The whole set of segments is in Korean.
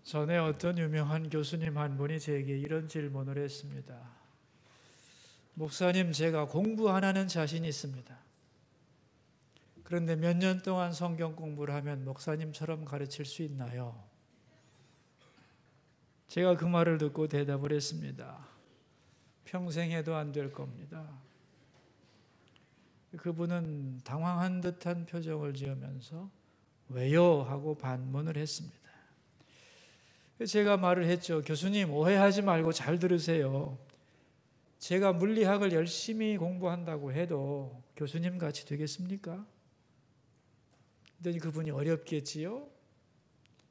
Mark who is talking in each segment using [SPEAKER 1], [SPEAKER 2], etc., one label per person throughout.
[SPEAKER 1] 전에 어떤 유명한 교수님 한 분이 제게 이런 질문을 했습니다. 목사님, 제가 공부 하나는 자신 있습니다. 그런데 몇 년 동안 성경 공부를 하면 목사님처럼 가르칠 수 있나요? 제가 그 말을 듣고 대답을 했습니다. 평생 해도 안 될 겁니다. 그분은 당황한 듯한 표정을 지으면서 왜요? 하고 반문을 했습니다. 제가 말을 했죠. 교수님, 오해하지 말고 잘 들으세요. 제가 물리학을 열심히 공부한다고 해도 교수님 같이 되겠습니까? 그랬더니 그분이 어렵겠지요?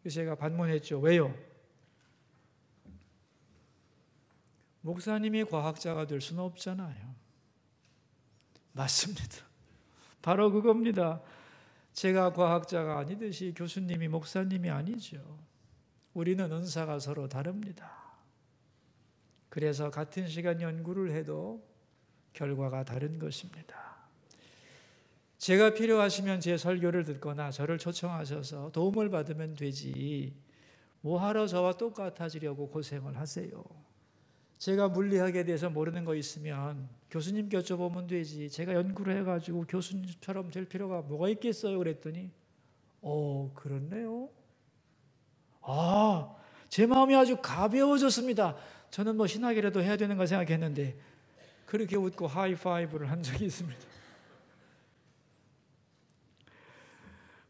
[SPEAKER 1] 그래서 제가 반문했죠. 왜요? 목사님이 과학자가 될 수는 없잖아요. 맞습니다. 바로 그겁니다. 제가 과학자가 아니듯이 교수님이 목사님이 아니죠. 우리는 은사가 서로 다릅니다. 그래서 같은 시간 연구를 해도 결과가 다른 것입니다. 제가 필요하시면 제 설교를 듣거나 저를 초청하셔서 도움을 받으면 되지 뭐하러 저와 똑같아지려고 고생을 하세요. 제가 물리학에 대해서 모르는 거 있으면 교수님께 여쭤보면 되지 제가 연구를 해가지고 교수님처럼 될 필요가 뭐가 있겠어요? 그랬더니 그렇네요. 제 마음이 아주 가벼워졌습니다. 저는 뭐 신학이라도 해야 되는 거 생각했는데 그렇게 웃고 하이파이브를 한 적이 있습니다.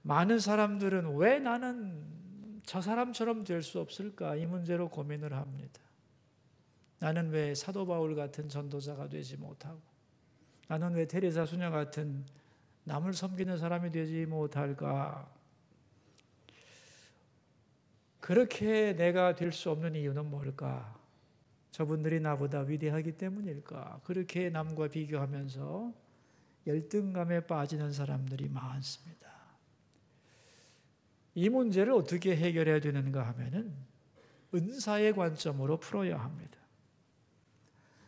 [SPEAKER 1] 많은 사람들은 왜 나는 저 사람처럼 될 수 없을까? 이 문제로 고민을 합니다. 나는 왜 사도 바울 같은 전도자가 되지 못하고 나는 왜 테레사 수녀 같은 남을 섬기는 사람이 되지 못할까? 그렇게 내가 될 수 없는 이유는 뭘까? 저분들이 나보다 위대하기 때문일까? 그렇게 남과 비교하면서 열등감에 빠지는 사람들이 많습니다. 이 문제를 어떻게 해결해야 되는가 하면은 은사의 관점으로 풀어야 합니다.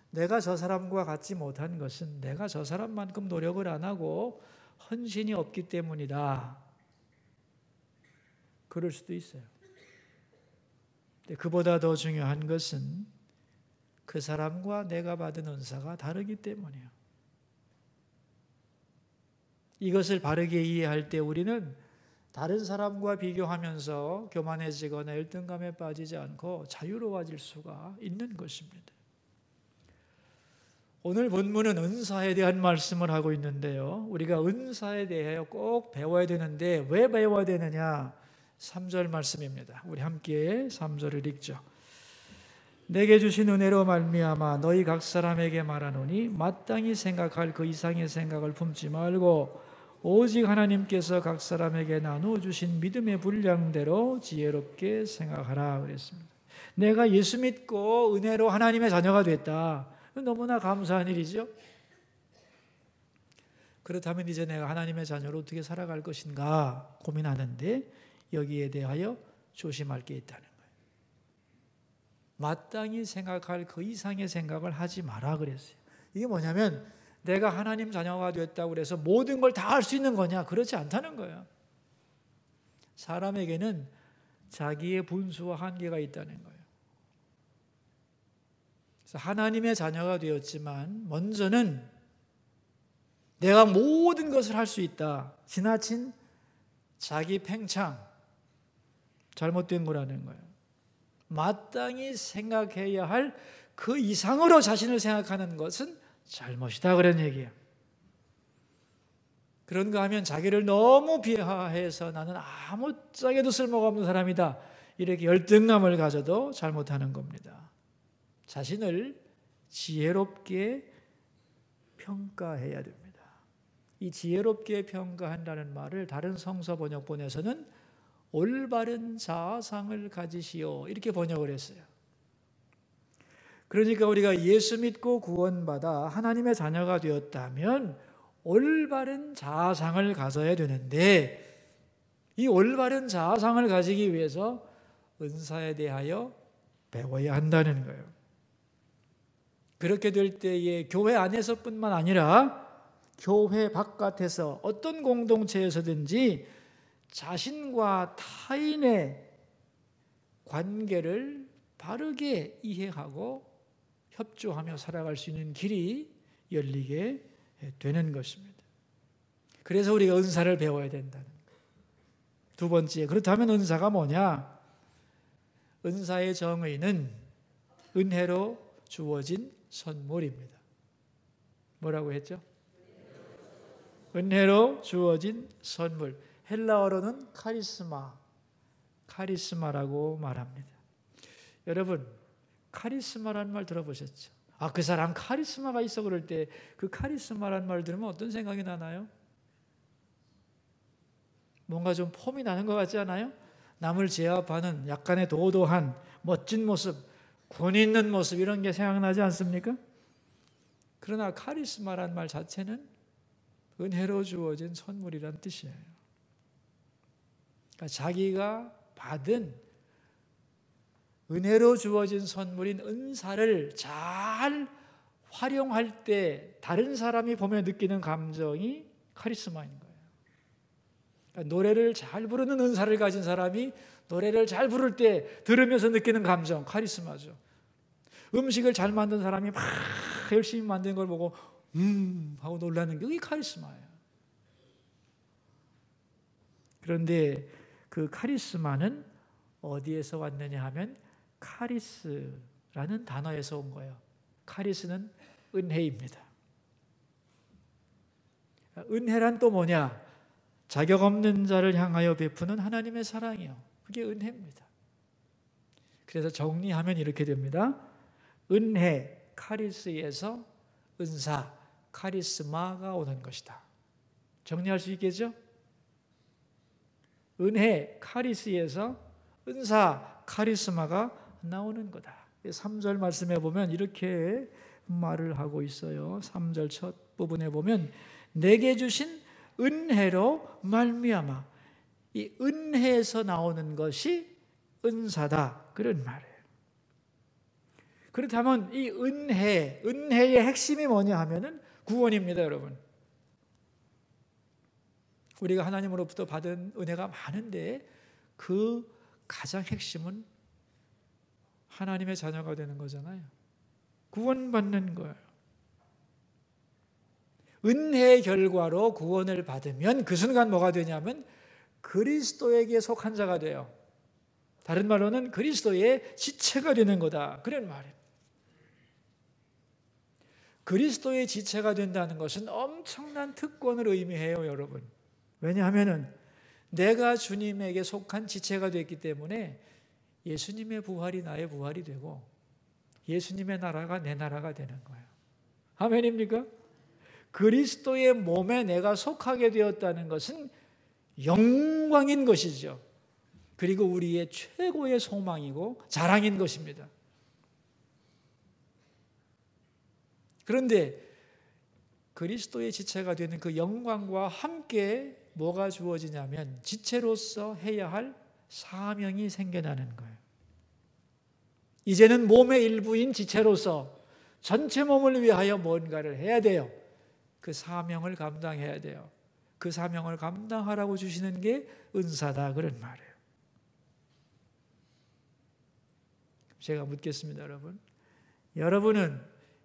[SPEAKER 1] 내가 저 사람과 같지 못한 것은 내가 저 사람만큼 노력을 안 하고 헌신이 없기 때문이다. 그럴 수도 있어요. 그보다 더 중요한 것은 그 사람과 내가 받은 은사가 다르기 때문이에요. 이것을 바르게 이해할 때 우리는 다른 사람과 비교하면서 교만해지거나 열등감에 빠지지 않고 자유로워질 수가 있는 것입니다. 오늘 본문은 은사에 대한 말씀을 하고 있는데요. 우리가 은사에 대하여 꼭 배워야 되는데 왜 배워야 되느냐? 3절 말씀입니다. 우리 함께 3절을 읽죠. 내게 주신 은혜로 말미암아 너희 각 사람에게 말하노니 마땅히 생각할 그 이상의 생각을 품지 말고 오직 하나님께서 각 사람에게 나누어 주신 믿음의 분량대로 지혜롭게 생각하라 그랬습니다. 내가 예수 믿고 은혜로 하나님의 자녀가 됐다. 너무나 감사한 일이죠. 그렇다면 이제 내가 하나님의 자녀로 어떻게 살아갈 것인가 고민하는데 여기에 대하여 조심할 게 있다는 거예요. 마땅히 생각할 그 이상의 생각을 하지 마라 그랬어요. 이게 뭐냐면 내가 하나님 자녀가 됐다고 그래서 모든 걸 다 할 수 있는 거냐? 그렇지 않다는 거예요. 사람에게는 자기의 분수와 한계가 있다는 거예요. 그래서 하나님의 자녀가 되었지만 먼저는 내가 모든 것을 할 수 있다. 지나친 자기 팽창, 잘못된 거라는 거예요. 마땅히 생각해야 할 그 이상으로 자신을 생각하는 것은 잘못이다 그런 얘기예요. 그런가 하면 자기를 너무 비하해서 나는 아무짝에도 쓸모가 없는 사람이다. 이렇게 열등감을 가져도 잘못하는 겁니다. 자신을 지혜롭게 평가해야 됩니다. 이 지혜롭게 평가한다는 말을 다른 성서 번역본에서는 올바른 자아상을 가지시오 이렇게 번역을 했어요. 그러니까 우리가 예수 믿고 구원받아 하나님의 자녀가 되었다면 올바른 자아상을 가져야 되는데 이 올바른 자아상을 가지기 위해서 은사에 대하여 배워야 한다는 거예요. 그렇게 될 때에 교회 안에서뿐만 아니라 교회 바깥에서 어떤 공동체에서든지 자신과 타인의 관계를 바르게 이해하고 협조하며 살아갈 수 있는 길이 열리게 되는 것입니다. 그래서 우리가 은사를 배워야 된다는 거예요. 두 번째, 그렇다면 은사가 뭐냐? 은사의 정의는 은혜로 주어진 선물입니다. 뭐라고 했죠? 은혜로 주어진 선물. 헬라어로는 카리스마라고 말합니다. 여러분, 카리스마라는 말 들어보셨죠? 그 사람 카리스마가 있어 그럴 때 그 카리스마라는 말 들으면 어떤 생각이 나나요? 뭔가 좀 폼이 나는 것 같지 않아요? 남을 제압하는 약간의 도도한 멋진 모습, 권 있는 모습 이런 게 생각나지 않습니까? 그러나 카리스마라는 말 자체는 은혜로 주어진 선물이란 뜻이에요. 그러니까 자기가 받은 은혜로 주어진 선물인 은사를 잘 활용할 때 다른 사람이 보며 느끼는 감정이 카리스마인 거예요. 그러니까 노래를 잘 부르는 은사를 가진 사람이 노래를 잘 부를 때 들으면서 느끼는 감정, 카리스마죠. 음식을 잘 만든 사람이 막 열심히 만든 걸 보고 하고 놀라는 게 그게 카리스마예요. 그런데 그 카리스마는 어디에서 왔느냐 하면 카리스라는 단어에서 온 거예요. 카리스는 은혜입니다. 은혜란 또 뭐냐? 자격 없는 자를 향하여 베푸는 하나님의 사랑이요. 그게 은혜입니다. 그래서 정리하면 이렇게 됩니다. 은혜, 카리스에서 은사, 카리스마가 오는 것이다. 정리할 수 있겠죠? 은혜, 카리스에서 은사, 카리스마가 나오는 거다. 3절 말씀에 보면 이렇게 말을 하고 있어요. 3절 첫 부분에 보면 내게 주신 은혜로 말미암아. 이 은혜에서 나오는 것이 은사다. 그런 말이에요. 그렇다면 이 은혜의 핵심이 뭐냐 하면은 구원입니다, 여러분. 우리가 하나님으로부터 받은 은혜가 많은데 그 가장 핵심은 하나님의 자녀가 되는 거잖아요. 구원받는 거예요. 은혜의 결과로 구원을 받으면 그 순간 뭐가 되냐면 그리스도에게 속한 자가 돼요. 다른 말로는 그리스도의 지체가 되는 거다. 그런 말이에요. 그리스도의 지체가 된다는 것은 엄청난 특권을 의미해요, 여러분. 왜냐하면 내가 주님에게 속한 지체가 됐기 때문에 예수님의 부활이 나의 부활이 되고 예수님의 나라가 내 나라가 되는 거예요. 아멘입니까? 그리스도의 몸에 내가 속하게 되었다는 것은 영광인 것이죠. 그리고 우리의 최고의 소망이고 자랑인 것입니다. 그런데 그리스도의 지체가 되는 그 영광과 함께 뭐가 주어지냐면 지체로서 해야 할 사명이 생겨나는 거예요. 이제는 몸의 일부인 지체로서 전체 몸을 위하여 뭔가를 해야 돼요. 그 사명을 감당해야 돼요. 그 사명을 감당하라고 주시는 게 은사다, 그런 말이에요. 제가 묻겠습니다, 여러분. 여러분은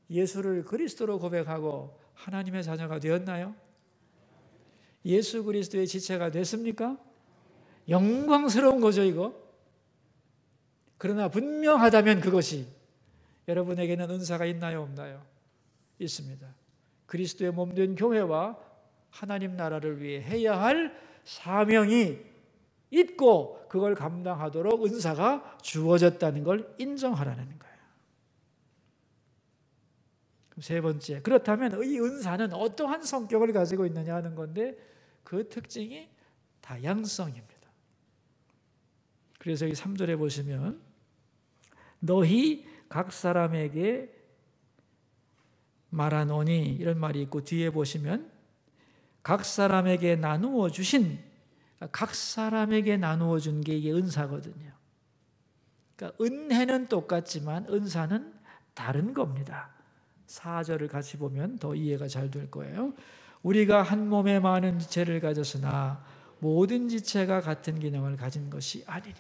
[SPEAKER 1] 예수를 그리스도로 고백하고 하나님의 자녀가 되었나요? 예수 그리스도의 지체가 됐습니까? 영광스러운 거죠, 이거. 그러나 분명하다면 그것이 여러분에게는 은사가 있나요, 없나요? 있습니다. 그리스도의 몸된 교회와 하나님 나라를 위해 해야 할 사명이 있고 그걸 감당하도록 은사가 주어졌다는 걸 인정하라는 거예요. 세 번째, 그렇다면 이 은사는 어떠한 성격을 가지고 있느냐 하는 건데 그 특징이 다양성입니다. 그래서 이 3절에 보시면 너희 각 사람에게 말하노니 이런 말이 있고 뒤에 보시면 각 사람에게 나누어 주신, 각 사람에게 나누어 준 게 이게 은사거든요. 그러니까 은혜는 똑같지만 은사는 다른 겁니다. 4절을 같이 보면 더 이해가 잘 될 거예요. 우리가 한 몸에 많은 지체를 가졌으나 모든 지체가 같은 기능을 가진 것이 아니니.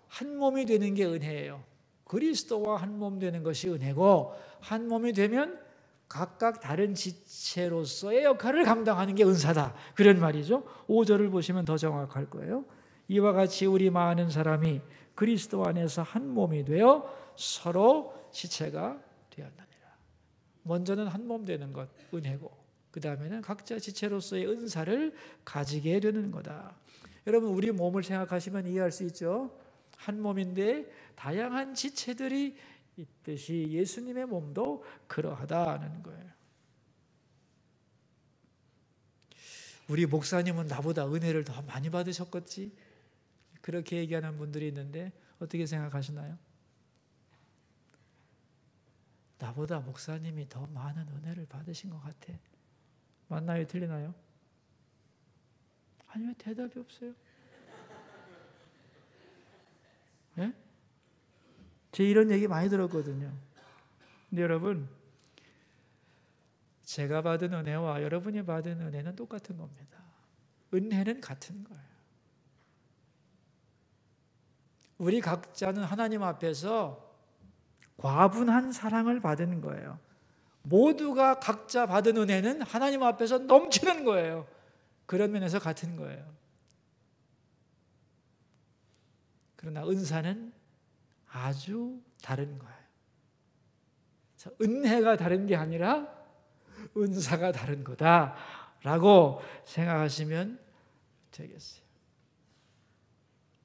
[SPEAKER 1] 한 몸이 되는 게 은혜예요. 그리스도와 한 몸 되는 것이 은혜고, 한 몸이 되면 각각 다른 지체로서의 역할을 감당하는 게 은사다. 그런 말이죠. 5절을 보시면 더 정확할 거예요. 이와 같이 우리 많은 사람이 그리스도 안에서 한 몸이 되어 서로 지체가 되었느니라. 먼저는 한 몸 되는 것, 은혜고, 그 다음에는 각자 지체로서의 은사를 가지게 되는 거다. 여러분, 우리 몸을 생각하시면 이해할 수 있죠. 한 몸인데 다양한 지체들이 있듯이 예수님의 몸도 그러하다는 거예요. 우리 목사님은 나보다 은혜를 더 많이 받으셨겠지? 그렇게 얘기하는 분들이 있는데 어떻게 생각하시나요? 나보다 목사님이 더 많은 은혜를 받으신 것 같아. 맞나요? 틀리나요? 아니, 왜 대답이 없어요? 네? 제 이런 얘기 많이 들었거든요. 근데 여러분, 제가 받은 은혜와 여러분이 받은 은혜는 똑같은 겁니다. 은혜는 같은 거예요. 우리 각자는 하나님 앞에서 과분한 사랑을 받은 거예요. 모두가 각자 받은 은혜는 하나님 앞에서 넘치는 거예요. 그런 면에서 같은 거예요. 그러나 은사는 아주 다른 거예요. 은혜가 다른 게 아니라 은사가 다른 거다라고 생각하시면 되겠어요.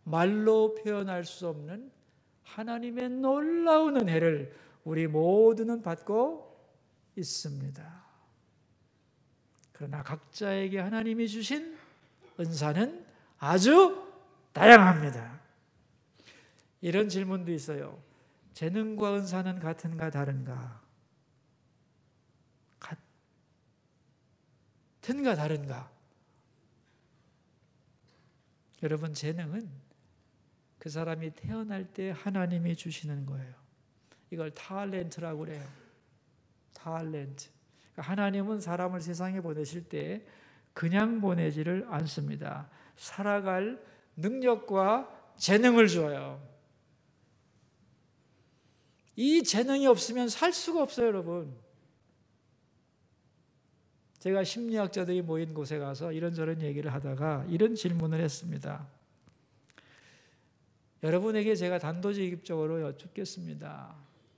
[SPEAKER 1] 말로 표현할 수 없는 하나님의 놀라운 은혜를 우리 모두는 받고 있습니다. 그러나 각자에게 하나님이 주신 은사는 아주 다양합니다. 이런 질문도 있어요. 재능과 은사는 같은가 다른가? 같은가 다른가? 여러분, 재능은 그 사람이 태어날 때 하나님이 주시는 거예요. 이걸 탤런트라고 그래요. 탤런트. 하나님은 사람을 세상에 보내실 때 그냥 보내지를 않습니다. 살아갈 능력과 재능을 줘요. 이 재능이 없으면 살 수가 없어요, 여러분. 제가 심리학자들이 모인 곳에 가서 이런저런 얘기를 하다가 이런 질문을 했습니다. 여러분에게 제가 단도직입적으로 여쭙겠습니다.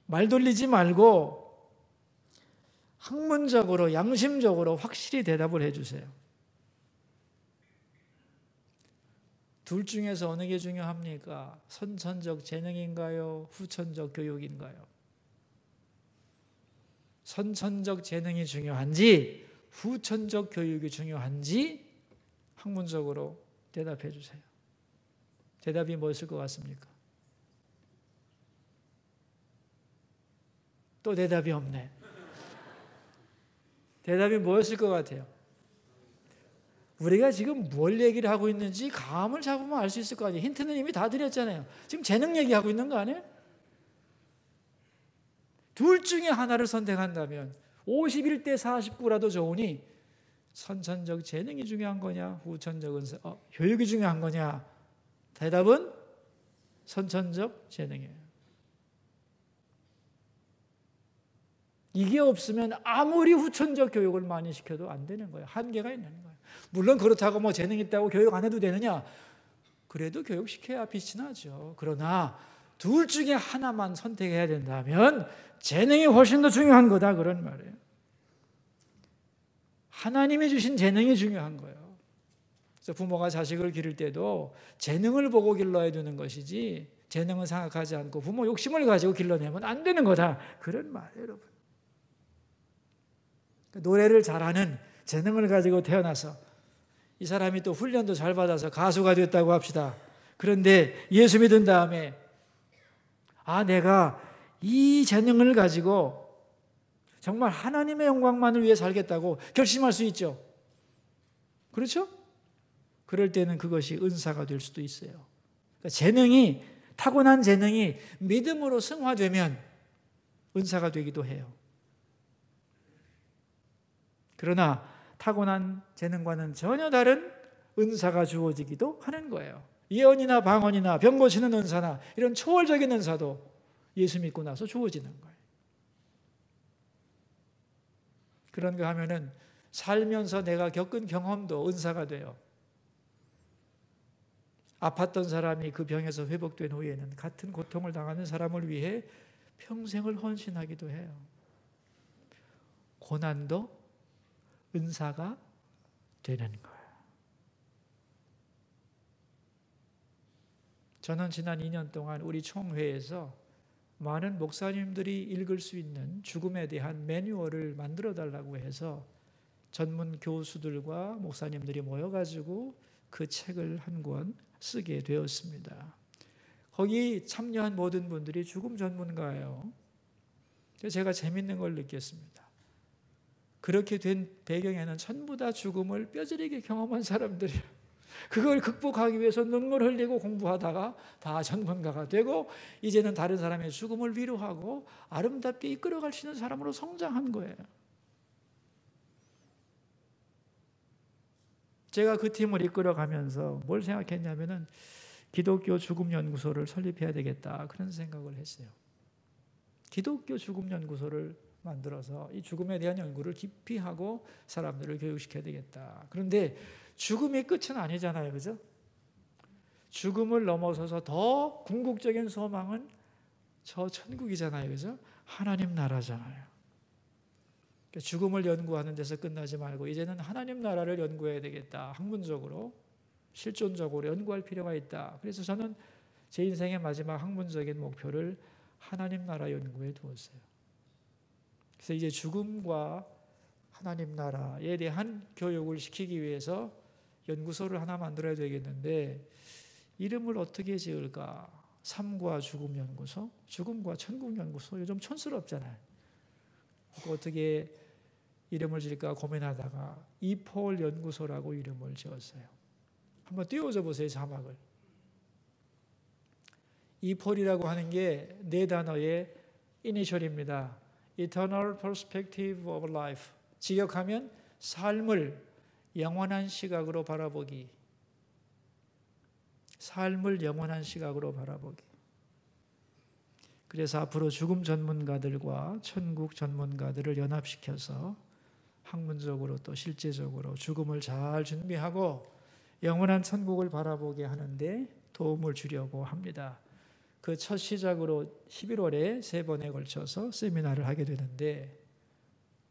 [SPEAKER 1] 말 돌리지 말고 학문적으로, 양심적으로 확실히 대답을 해주세요. 둘 중에서 어느 게 중요합니까? 선천적 재능인가요? 후천적 교육인가요? 선천적 재능이 중요한지 후천적 교육이 중요한지 학문적으로 대답해 주세요. 대답이 뭐였을 것 같습니까? 또 대답이 없네. 대답이 뭐였을 것 같아요? 우리가 지금 뭘 얘기를 하고 있는지 감을 잡으면 알 수 있을 거 아니에요. 힌트는 이미 다 드렸잖아요. 지금 재능 얘기하고 있는 거 아니에요? 둘 중에 하나를 선택한다면 51대 49라도 좋으니 선천적 재능이 중요한 거냐, 후천적 은사, 교육이 중요한 거냐? 대답은 선천적 재능이에요. 이게 없으면 아무리 후천적 교육을 많이 시켜도 안 되는 거예요. 한계가 있는 거예요. 물론 그렇다고 뭐 재능 있다고 교육 안 해도 되느냐? 그래도 교육시켜야 빛이 나죠. 그러나 둘 중에 하나만 선택해야 된다면 재능이 훨씬 더 중요한 거다, 그런 말이에요. 하나님이 주신 재능이 중요한 거예요. 그래서 부모가 자식을 기를 때도 재능을 보고 길러야 되는 것이지 재능은 생각하지 않고 부모 욕심을 가지고 길러내면 안 되는 거다, 그런 말이에요, 여러분. 노래를 잘하는 재능을 가지고 태어나서 이 사람이 또 훈련도 잘 받아서 가수가 됐다고 합시다. 그런데 예수 믿은 다음에 내가 이 재능을 가지고 정말 하나님의 영광만을 위해 살겠다고 결심할 수 있죠. 그렇죠? 그럴 때는 그것이 은사가 될 수도 있어요. 그러니까 타고난 재능이 믿음으로 승화되면 은사가 되기도 해요. 그러나 타고난 재능과는 전혀 다른 은사가 주어지기도 하는 거예요. 예언이나 방언이나 병 고치는 은사나 이런 초월적인 은사도 예수 믿고 나서 주어지는 거예요. 그런 거 하면은 살면서 내가 겪은 경험도 은사가 돼요. 아팠던 사람이 그 병에서 회복된 후에는 같은 고통을 당하는 사람을 위해 평생을 헌신하기도 해요. 고난도 은사가 되는 거예요. 저는 지난 2년 동안 우리 총회에서 많은 목사님들이 읽을 수 있는 죽음에 대한 매뉴얼을 만들어 달라고 해서 전문 교수들과 목사님들이 모여가지고 그 책을 한 권 쓰게 되었습니다. 거기 참여한 모든 분들이 죽음 전문가예요. 제가 재밌는 걸 느꼈습니다. 그렇게 된 배경에는 전부 다 죽음을 뼈저리게 경험한 사람들이에요. 그걸 극복하기 위해서 눈물 흘리고 공부하다가 다 전문가가 되고 이제는 다른 사람의 죽음을 위로하고 아름답게 이끌어갈 수 있는 사람으로 성장한 거예요. 제가 그 팀을 이끌어가면서 뭘 생각했냐면은 기독교 죽음연구소를 설립해야 되겠다 그런 생각을 했어요. 기독교 죽음연구소를 만들어서 이 죽음에 대한 연구를 깊이 하고 사람들을 교육시켜야 되겠다. 그런데 죽음이 끝은 아니잖아요. 그죠? 죽음을 넘어서서 더 궁극적인 소망은 저 천국이잖아요. 그죠? 하나님 나라잖아요. 죽음을 연구하는 데서 끝나지 말고 이제는 하나님 나라를 연구해야 되겠다. 학문적으로, 실존적으로 연구할 필요가 있다. 그래서 저는 제 인생의 마지막 학문적인 목표를 하나님 나라 연구에 두었어요. 그래서 이제 죽음과 하나님 나라에 대한 교육을 시키기 위해서 연구소를 하나 만들어야 되겠는데 이름을 어떻게 지을까? 삶과 죽음 연구소, 죽음과 천국 연구소. 요즘 촌스럽잖아요. 어떻게 이름을 지을까 고민하다가 이폴 연구소라고 이름을 지었어요. 한번 띄워줘 보세요, 자막을. 이폴이라고 하는 게 네 단어의 이니셜입니다. Eternal Perspective of Life. 직역하면 삶을 영원한 시각으로 바라보기. 삶을 영원한 시각으로 바라보기. 그래서 앞으로 죽음 전문가들과 천국 전문가들을 연합시켜서 학문적으로 또 실제적으로 죽음을 잘 준비하고 영원한 천국을 바라보게 하는데 도움을 주려고 합니다. 그 첫 시작으로 11월에 3번에 걸쳐서 세미나를 하게 되는데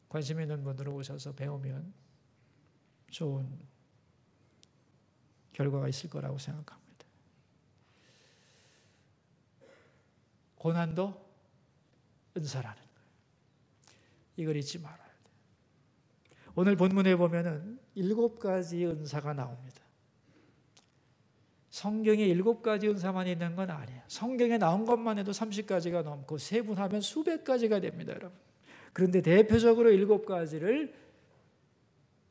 [SPEAKER 1] 관심 있는 분들은 오셔서 배우면 좋은 결과가 있을 거라고 생각합니다. 고난도 은사라는 거예요. 이걸 잊지 말아야 돼요. 오늘 본문에 보면은 7가지 은사가 나옵니다. 성경에 7가지 은사만 있는 건 아니에요. 성경에 나온 것만 해도 30가지가 넘고 세분하면 수백 가지가 됩니다, 여러분. 그런데 대표적으로 7가지를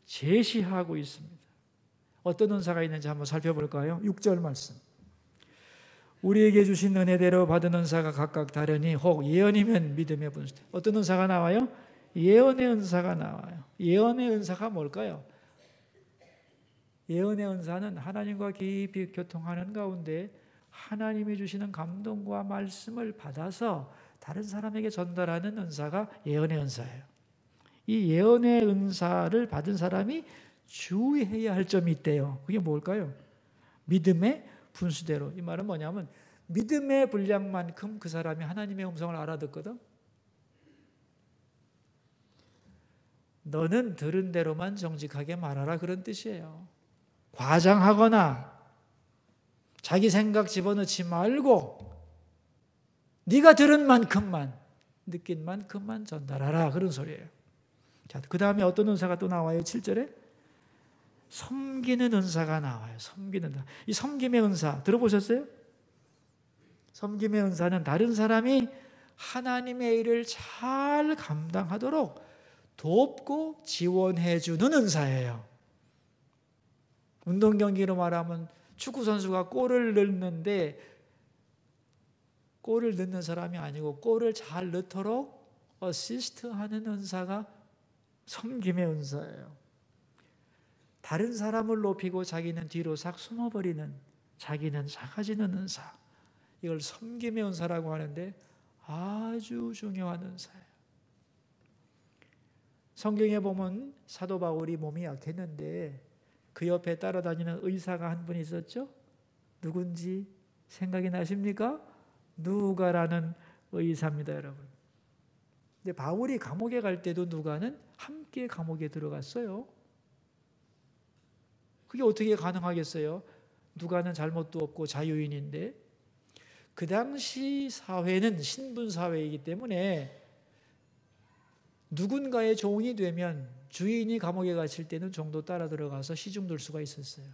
[SPEAKER 1] 제시하고 있습니다. 어떤 은사가 있는지 한번 살펴볼까요? 6절 말씀. 우리에게 주신 은혜대로 받은 은사가 각각 다르니 혹 예언이면 믿음의 분수. 어떤 은사가 나와요? 예언의 은사가 나와요. 예언의 은사가 뭘까요? 예언의 은사는 하나님과 깊이 교통하는 가운데 하나님이 주시는 감동과 말씀을 받아서 다른 사람에게 전달하는 은사가 예언의 은사예요. 이 예언의 은사를 받은 사람이 주의해야 할 점이 있대요. 그게 뭘까요? 믿음의 분수대로. 이 말은 뭐냐면 믿음의 분량만큼 그 사람이 하나님의 음성을 알아듣거든. 너는 들은 대로만 정직하게 말하라 그런 뜻이에요. 과장하거나 자기 생각 집어넣지 말고 네가 들은 만큼만 느낀 만큼만 전달하라 그런 소리예요. 자, 그 다음에 어떤 은사가 또 나와요? 7절에 섬기는 은사가 나와요. 섬기는 은사. 이 섬김의 은사 들어보셨어요? 섬김의 은사는 다른 사람이 하나님의 일을 잘 감당하도록 돕고 지원해 주는 은사예요. 운동 경기로 말하면 축구 선수가 골을 넣는데 골을 넣는 사람이 아니고 골을 잘 넣도록 어시스트하는 은사가 섬김의 은사예요. 다른 사람을 높이고 자기는 뒤로 싹 숨어버리는 자기는 작아지는 은사. 이걸 섬김의 은사라고 하는데 아주 중요한 은사예요. 성경에 보면 사도 바울이 몸이 약했는데 그 옆에 따라다니는 의사가 한 분 있었죠? 누군지 생각이 나십니까? 누가라는 의사입니다, 여러분. 근데 바울이 감옥에 갈 때도 누가는 함께 감옥에 들어갔어요. 그게 어떻게 가능하겠어요? 누가는 잘못도 없고 자유인인데 그 당시 사회는 신분 사회이기 때문에 누군가의 종이 되면 주인이 감옥에 갇힐 때는 종도 따라 들어가서 시중 둘 수가 있었어요.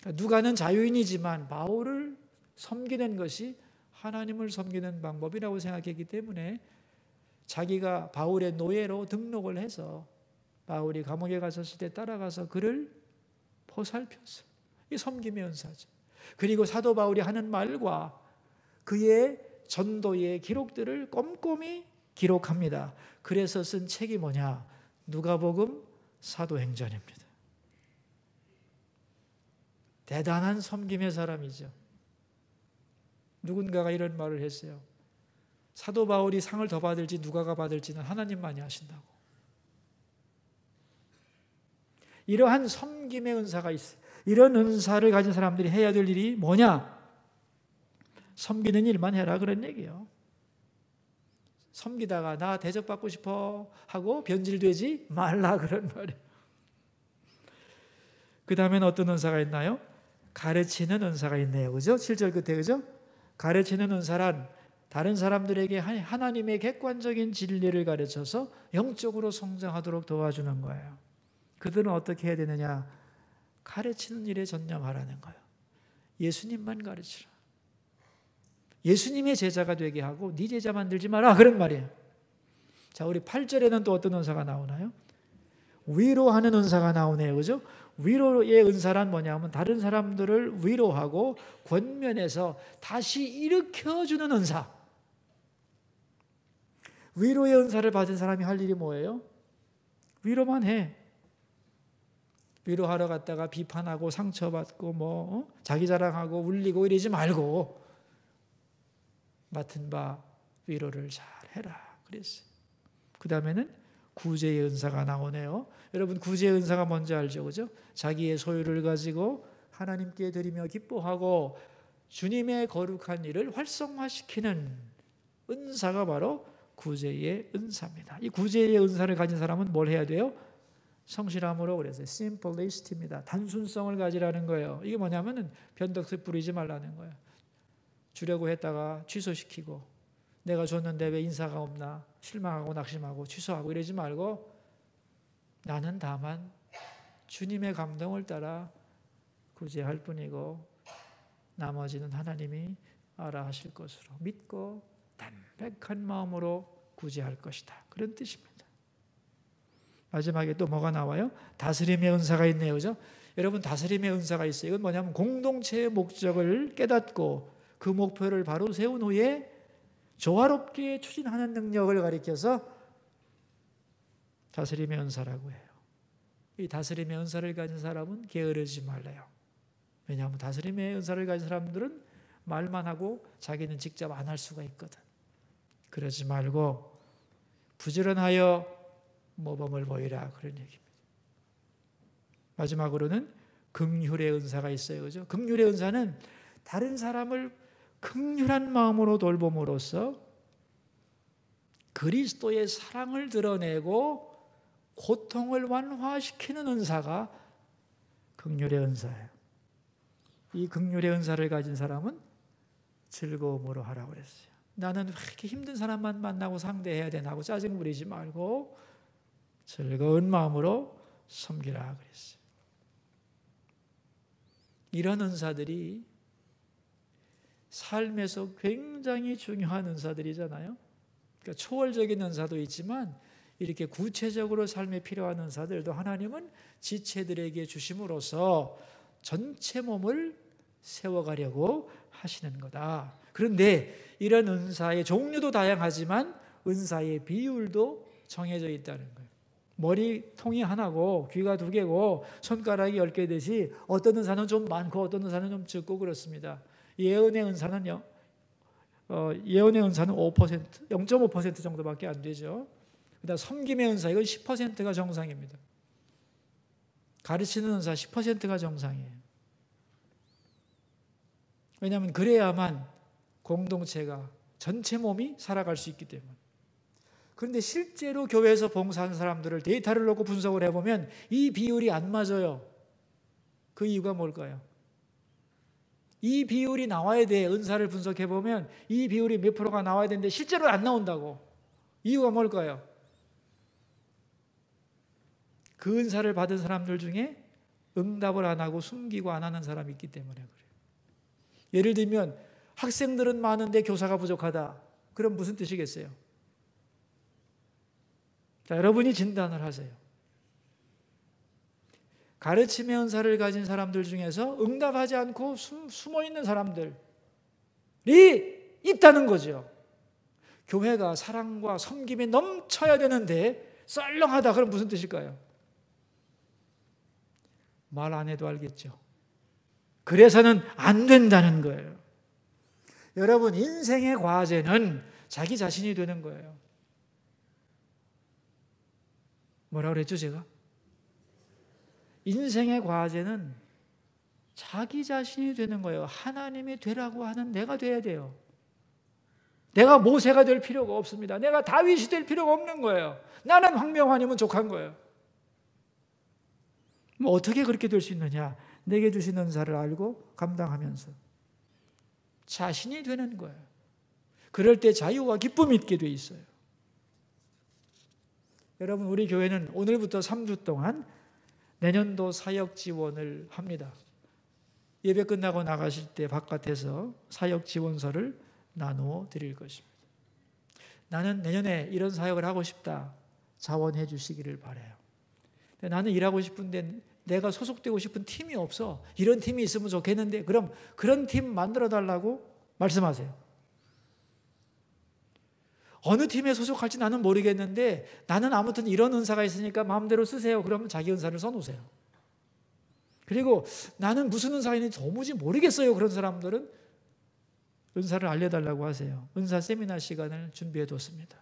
[SPEAKER 1] 그러니까 누가는 자유인이지만 바울을 섬기는 것이 하나님을 섬기는 방법이라고 생각했기 때문에 자기가 바울의 노예로 등록을 해서 바울이 감옥에 갔었을 때 따라가서 그를 보살폈어요. 이 섬김의 은사죠. 그리고 사도 바울이 하는 말과 그의 전도의 기록들을 꼼꼼히 기록합니다. 그래서 쓴 책이 뭐냐? 누가복음, 사도행전입니다. 대단한 섬김의 사람이죠. 누군가가 이런 말을 했어요. 사도 바울이 상을 더 받을지 누가가 받을지는 하나님만이 하신다고. 이러한 섬김의 은사가 있어요. 이런 은사를 가진 사람들이 해야 될 일이 뭐냐? 섬기는 일만 해라 그런 얘기예요. 섬기다가 나 대접받고 싶어 하고 변질되지 말라 그런 말이에요. 그 다음엔 어떤 은사가 있나요? 가르치는 은사가 있네요. 그죠? 7절 끝에 그죠? 가르치는 은사란 다른 사람들에게 하나님의 객관적인 진리를 가르쳐서 영적으로 성장하도록 도와주는 거예요. 그들은 어떻게 해야 되느냐? 가르치는 일에 전념하라는 거예요. 예수님만 가르치라. 예수님의 제자가 되게 하고 네 제자 만들지 마라 그런 말이에요. 자, 우리 8절에는 또 어떤 은사가 나오나요? 위로하는 은사가 나오네요. 그죠? 위로의 은사란 뭐냐면 다른 사람들을 위로하고 권면해서 다시 일으켜주는 은사. 위로의 은사를 받은 사람이 할 일이 뭐예요? 위로만 해. 위로하러 갔다가 비판하고 상처받고 자기 자랑하고 울리고 이러지 말고 맡은 바 위로를 잘 해라 그랬어요. 그 다음에는 구제의 은사가 나오네요. 여러분 구제의 은사가 뭔지 알죠? 그죠? 자기의 소유를 가지고 하나님께 드리며 기뻐하고 주님의 거룩한 일을 활성화시키는 은사가 바로 구제의 은사입니다. 이 구제의 은사를 가진 사람은 뭘 해야 돼요? 성실함으로 그래서 심플리시티입니다. 단순성을 가지라는 거예요. 이게 뭐냐면은 변덕스 부리지 말라는 거예요. 주려고 했다가 취소시키고 내가 줬는데 왜 인사가 없나 실망하고 낙심하고 취소하고 이러지 말고 나는 다만 주님의 감동을 따라 구제할 뿐이고 나머지는 하나님이 알아 하실 것으로 믿고 담백한 마음으로 구제할 것이다. 그런 뜻입니다. 마지막에 또 뭐가 나와요? 다스림의 은사가 있네요. 그죠? 여러분 다스림의 은사가 있어요. 이건 뭐냐면 공동체의 목적을 깨닫고 그 목표를 바로 세운 후에 조화롭게 추진하는 능력을 가리켜서 다스림의 은사라고 해요. 이 다스림의 은사를 가진 사람은 게으르지 말래요. 왜냐하면 다스림의 은사를 가진 사람들은 말만 하고 자기는 직접 안 할 수가 있거든. 그러지 말고 부지런하여 모범을 보이라 그런 얘기입니다. 마지막으로는 긍휼의 은사가 있어요. 그죠? 긍휼의 은사는 다른 사람을 긍휼한 마음으로 돌봄으로써 그리스도의 사랑을 드러내고 고통을 완화시키는 은사가 긍휼의 은사예요. 이 긍휼의 은사를 가진 사람은 즐거움으로 하라고 그랬어요. 나는 왜 이렇게 힘든 사람만 만나고 상대해야 되나 하고 짜증 부리지 말고 즐거운 마음으로 섬기라 그랬어요. 이런 은사들이 삶에서 굉장히 중요한 은사들이잖아요. 그러니까 초월적인 은사도 있지만 이렇게 구체적으로 삶에 필요한 은사들도 하나님은 지체들에게 주심으로써 전체 몸을 세워가려고 하시는 거다. 그런데 이런 은사의 종류도 다양하지만 은사의 비율도 정해져 있다는 거예요. 머리통이 하나고 귀가 2개고 손가락이 10개 되시 어떤 은사는 좀 많고 어떤 은사는 좀 적고 그렇습니다. 예언의 은사는요. 예언의 은사는 5%, 0.5% 정도밖에 안 되죠. 그다음 섬김의 은사 이건 10%가 정상입니다. 가르치는 은사 10%가 정상이에요. 왜냐하면 그래야만 공동체가 전체 몸이 살아갈 수 있기 때문에. 그런데 실제로 교회에서 봉사하는 사람들을 데이터를 놓고 분석을 해보면 이 비율이 안 맞아요. 그 이유가 뭘까요? 이 비율이 나와야 돼. 은사를 분석해보면 이 비율이 몇 프로가 나와야 되는데 실제로 안 나온다고. 이유가 뭘까요? 그 은사를 받은 사람들 중에 응답을 안 하고 숨기고 안 하는 사람이 있기 때문에 그래요. 예를 들면 학생들은 많은데 교사가 부족하다. 그럼 무슨 뜻이겠어요? 자, 여러분이 진단을 하세요. 가르침의 은사를 가진 사람들 중에서 응답하지 않고 숨어있는 사람들이 있다는 거죠. 교회가 사랑과 섬김에 넘쳐야 되는데 썰렁하다. 그럼 무슨 뜻일까요? 말 안 해도 알겠죠. 그래서는 안 된다는 거예요. 여러분, 인생의 과제는 자기 자신이 되는 거예요. 뭐라고 그랬죠, 제가? 인생의 과제는 자기 자신이 되는 거예요. 하나님이 되라고 하는 내가 돼야 돼요. 내가 모세가 될 필요가 없습니다. 내가 다윗이 될 필요가 없는 거예요. 나는 황명환이면 족한 거예요. 뭐 어떻게 그렇게 될 수 있느냐? 내게 주신 은사를 알고 감당하면서 자신이 되는 거예요. 그럴 때 자유와 기쁨이 있게 돼 있어요. 여러분, 우리 교회는 오늘부터 3주 동안 내년도 사역 지원을 합니다. 예배 끝나고 나가실 때 바깥에서 사역 지원서를 나누어 드릴 것입니다. 나는 내년에 이런 사역을 하고 싶다. 자원해 주시기를 바라요. 나는 일하고 싶은데 내가 소속되고 싶은 팀이 없어. 이런 팀이 있으면 좋겠는데 그럼 그런 팀 만들어 달라고 말씀하세요. 어느 팀에 소속할지 나는 모르겠는데 나는 아무튼 이런 은사가 있으니까 마음대로 쓰세요. 그러면 자기 은사를 써놓으세요. 그리고 나는 무슨 은사가 있는지 도무지 모르겠어요. 그런 사람들은 은사를 알려달라고 하세요. 은사 세미나 시간을 준비해 뒀습니다.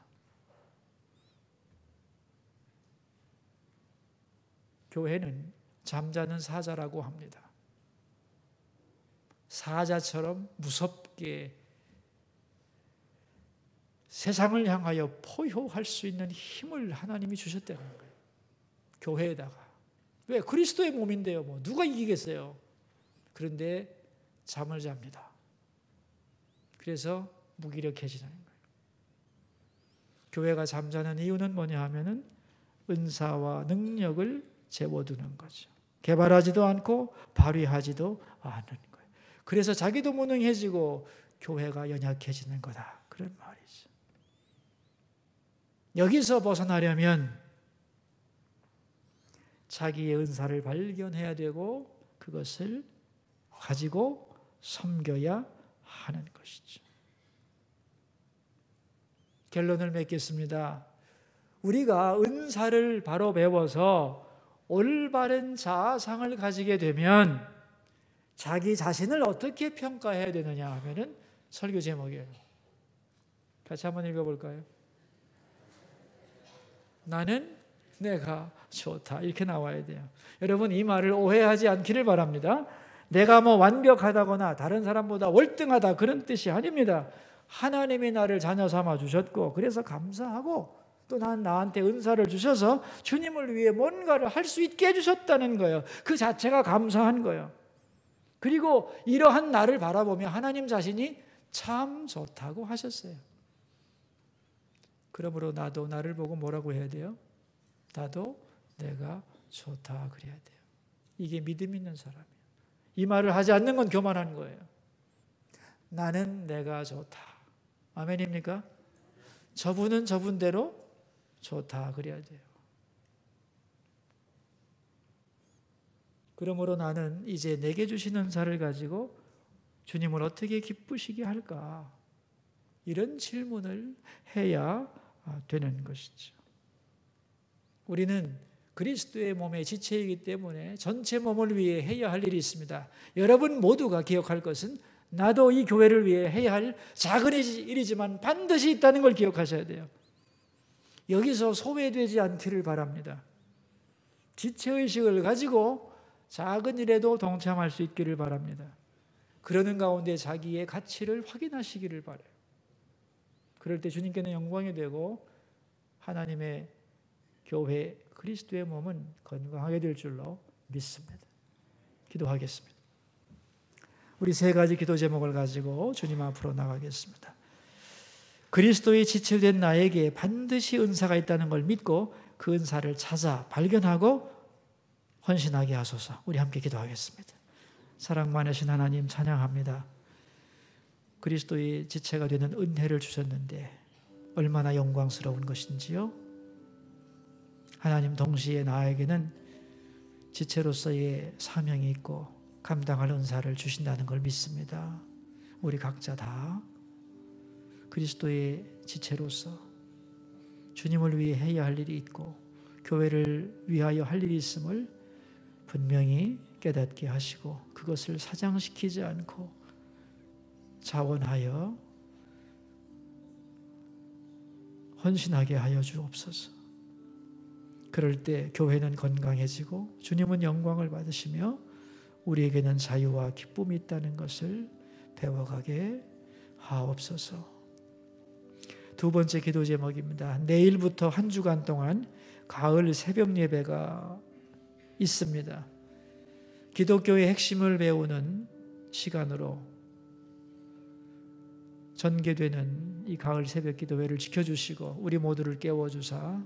[SPEAKER 1] 교회는 잠자는 사자라고 합니다. 사자처럼 무섭게 세상을 향하여 포효할 수 있는 힘을 하나님이 주셨다는 거예요. 교회에다가. 왜? 그리스도의 몸인데요. 뭐 누가 이기겠어요? 그런데 잠을 잡니다. 그래서 무기력해지는 거예요. 교회가 잠자는 이유는 뭐냐 하면은 은사와 능력을 재워두는 거죠. 개발하지도 않고 발휘하지도 않은 거예요. 그래서 자기도 무능해지고 교회가 연약해지는 거다. 그런 말이죠. 여기서 벗어나려면 자기의 은사를 발견해야 되고 그것을 가지고 섬겨야 하는 것이죠. 결론을 맺겠습니다. 우리가 은사를 바로 배워서 올바른 자아상을 가지게 되면 자기 자신을 어떻게 평가해야 되느냐 하면은 설교 제목이에요. 같이 한번 읽어볼까요? 나는 내가 좋다. 이렇게 나와야 돼요. 여러분, 이 말을 오해하지 않기를 바랍니다. 내가 뭐 완벽하다거나 다른 사람보다 월등하다 그런 뜻이 아닙니다. 하나님이 나를 자녀 삼아 주셨고 그래서 감사하고 또 나한테 은사를 주셔서 주님을 위해 뭔가를 할 수 있게 해주셨다는 거예요. 그 자체가 감사한 거예요. 그리고 이러한 나를 바라보며 하나님 자신이 참 좋다고 하셨어요. 그러므로 나도 나를 보고 뭐라고 해야 돼요? 나도 내가 좋다 그래야 돼요. 이게 믿음 있는 사람이에요. 이 말을 하지 않는 건 교만한 거예요. 나는 내가 좋다. 아멘입니까? 저분은 저분대로 좋다 그래야 돼요. 그러므로 나는 이제 내게 주신 은사를 가지고 주님을 어떻게 기쁘시게 할까? 이런 질문을 해야 되는 것이죠. 우리는 그리스도의 몸의 지체이기 때문에 전체 몸을 위해 해야 할 일이 있습니다. 여러분 모두가 기억할 것은 나도 이 교회를 위해 해야 할 작은 일이지만 반드시 있다는 걸 기억하셔야 돼요. 여기서 소외되지 않기를 바랍니다. 지체의식을 가지고 작은 일에도 동참할 수 있기를 바랍니다. 그러는 가운데 자기의 가치를 확인하시기를 바라요. 그럴 때 주님께는 영광이 되고 하나님의 교회 그리스도의 몸은 건강하게 될 줄로 믿습니다. 기도하겠습니다. 우리 세 가지 기도 제목을 가지고 주님 앞으로 나가겠습니다. 그리스도의 지체된 나에게 반드시 은사가 있다는 걸 믿고 그 은사를 찾아 발견하고 헌신하게 하소서. 우리 함께 기도하겠습니다. 사랑 많으신 하나님 찬양합니다. 그리스도의 지체가 되는 은혜를 주셨는데 얼마나 영광스러운 것인지요. 하나님 동시에 나에게는 지체로서의 사명이 있고 감당할 은사를 주신다는 걸 믿습니다. 우리 각자 다 그리스도의 지체로서 주님을 위해 해야 할 일이 있고 교회를 위하여 할 일이 있음을 분명히 깨닫게 하시고 그것을 사장시키지 않고 자원하여 헌신하게 하여 주옵소서. 그럴 때 교회는 건강해지고 주님은 영광을 받으시며 우리에게는 자유와 기쁨이 있다는 것을 배워가게 하옵소서. 두 번째 기도 제목입니다. 내일부터 한 주간 동안 가을 새벽 예배가 있습니다. 기독교의 핵심을 배우는 시간으로 전개되는 이 가을 새벽 기도회를 지켜주시고 우리 모두를 깨워주사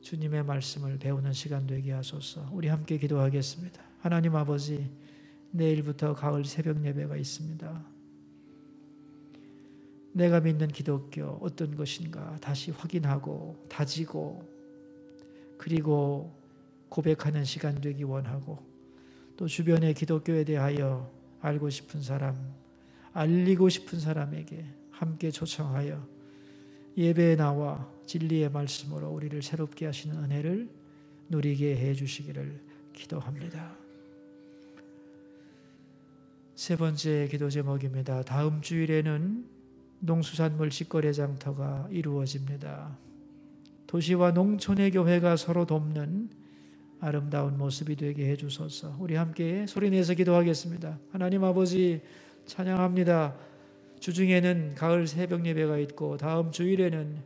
[SPEAKER 1] 주님의 말씀을 배우는 시간 되게 하소서. 우리 함께 기도하겠습니다. 하나님 아버지, 내일부터 가을 새벽 예배가 있습니다. 내가 믿는 기독교 어떤 것인가 다시 확인하고 다지고 그리고 고백하는 시간 되기 원하고 또 주변의 기독교에 대하여 알고 싶은 사람, 알리고 싶은 사람에게 함께 초청하여 예배에 나와 진리의 말씀으로 우리를 새롭게 하시는 은혜를 누리게 해 주시기를 기도합니다. 세 번째 기도 제목입니다. 다음 주일에는 농수산물 직거래 장터가 이루어집니다. 도시와 농촌의 교회가 서로 돕는 아름다운 모습이 되게 해주소서. 우리 함께 소리내서 기도하겠습니다. 하나님 아버지 찬양합니다. 주중에는 가을 새벽 예배가 있고 다음 주일에는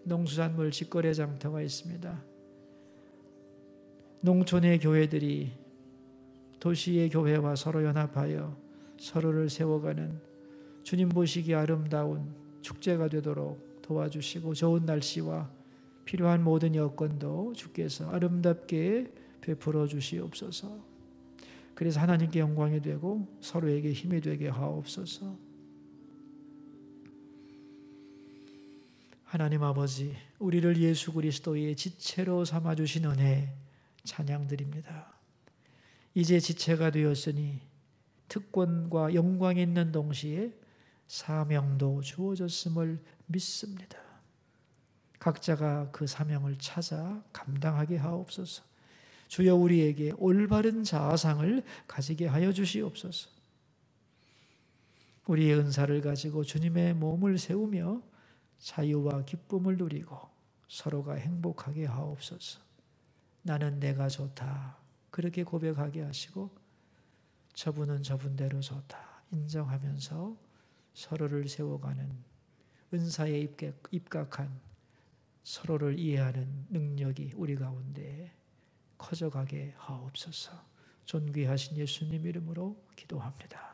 [SPEAKER 1] 농수산물 직거래 장터가 있습니다. 농촌의 교회들이 도시의 교회와 서로 연합하여 서로를 세워가는 주님 보시기 아름다운 축제가 되도록 도와주시고 좋은 날씨와 필요한 모든 여건도 주께서 아름답게 베풀어 주시옵소서. 그래서 하나님께 영광이 되고 서로에게 힘이 되게 하옵소서. 하나님 아버지, 우리를 예수 그리스도의 지체로 삼아주신 은혜 찬양드립니다. 이제 지체가 되었으니 특권과 영광이 있는 동시에 사명도 주어졌음을 믿습니다. 각자가 그 사명을 찾아 감당하게 하옵소서. 주여 우리에게 올바른 자아상을 가지게 하여 주시옵소서. 우리의 은사를 가지고 주님의 몸을 세우며 자유와 기쁨을 누리고 서로가 행복하게 하옵소서. 나는 내가 좋다 그렇게 고백하게 하시고 저분은 저분대로 좋다 인정하면서 서로를 세워가는 은사에 입각한 서로를 이해하는 능력이 우리 가운데 커져가게 하옵소서. 존귀하신 예수님 이름으로 기도합니다.